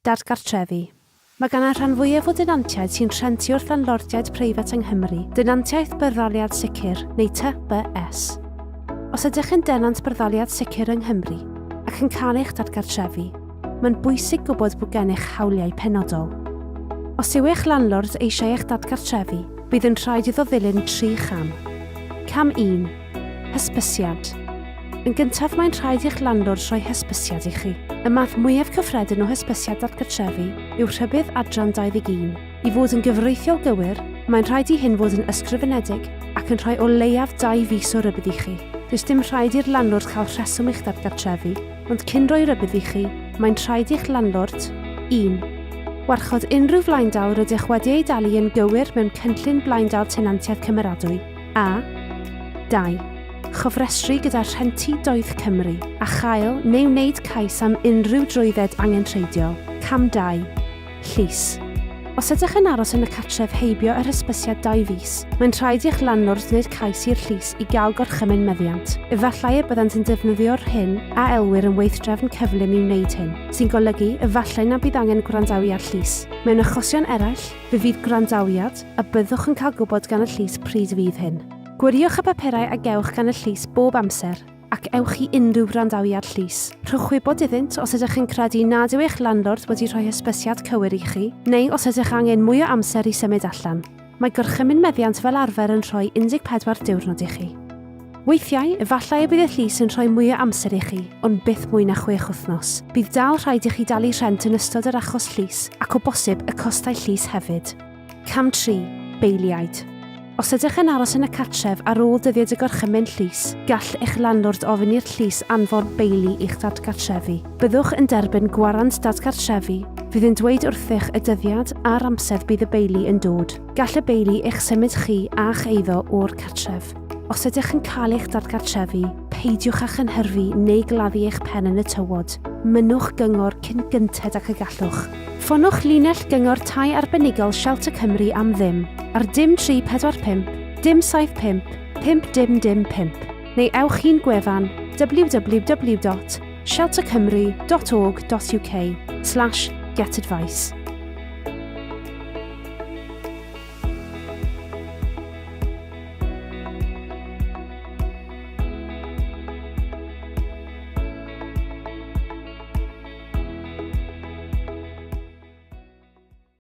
Dadgartrefi. Mae gan y rhan fwyaf o denantiaid sy'n rhentu wrth landlordiaid preifat yng Nghymru denantiaeth byddaliad sicr neu TBS. Os ydych yn denant byddaliad sicr yng Nghymru ac yn cael eich dadgartrefi, mae'n bwysig gwybod bod gennych hawliau penodol. Os yw eich landlord eisiau eich dadgartrefi, bydd yn rhaid iddo ddilyn 3 cham. Cam 1. Hysbysiad. Yn gyntaf mae'n rhaid i'ch landlord rhoi hysbysiad i chi. Y math mwyaf cyffredin o hysbysiad dadgartrefi yw rhybudd adran 21. I fod yn gyfreithiol gywir, mae'n rhaid i hyn fod yn ysgrifenedig ac yn rhoi o leiaf 2 fis o rybudd i chi. Does dim rhaid i'r landlord cael rheswm eich dadgartrefi, ond cyn roi rybudd i chi, mae'n rhaid i'ch landlord 1. Warchod unrhyw flaendaw rydych wedi ei dalu yn gywir mewn cynllun blaendaw tenantiaeth cymeradwy. A. 2. Chofrestru gyda Rhentu Doeth Cymru a chael neu wneud cais am unrhyw drwydded angenrheidiol. Cam 2. Llys. Os ydych yn aros yn y cartref heibio yr hysbysiad 2 fis, mae'n rhaid i'ch landlord wneud cais i'r llys i gael gorchymyn meddiant. Efallai y byddant yn defnyddio'r hyn a elwir yn weithdrefn cyflym i wneud hyn, sy'n golygu efallai na bydd angen gwrandawiad llys. Mewn achosion eraill, fe fydd gwrandawiad a byddwch yn cael gwybod gan y llys pryd fydd hyn. Gwiriwch y papurau a gewch gan y llys bob amser ac ewch i unrhyw wrandawiad llys. Rhowch wybod iddynt os ydych yn credu nad yw eich landlord wedi rhoi hysbysiad cywir i chi, neu os ydych angen mwy o amser i symud allan. Mae gorchymyn meddiant fel arfer yn rhoi 14 diwrnod i chi. Weithiau, efallai y bydd y llys yn rhoi mwy o amser i chi, ond byth mwy na 6 wythnos. Bydd dal rhaid i chi dalu rhent yn ystod yr achos llys ac o bosib y costau llys hefyd. Cam 3. Beiliaid. Os ydych yn aros yn y cartref ar ôl dyddiad y gorchymyn llys, gall eich landlord ofyn i'r llys anfon beili i'ch dadgartrefi. Byddwch yn derbyn gwarant dadgartrefi, fydd yn dweud wrthych y dyddiad a'r amser bydd y beili yn dod. Gall y beili eich symud chi a'ch eiddo o'r cartref. Os ydych yn cael eich dadgartrefi, peidiwch â chynhyrfu neu gladdu eich pen yn y tywod. Mynwch gyngor cyn gynted ac y gallwch. Ffoniwch linell gyngor tai arbenigol Shelter Cymru am ddim ar dim 345 dim 75 555 neu ewch i'n gwefan www.sheltercymru.org.uk/getadvice.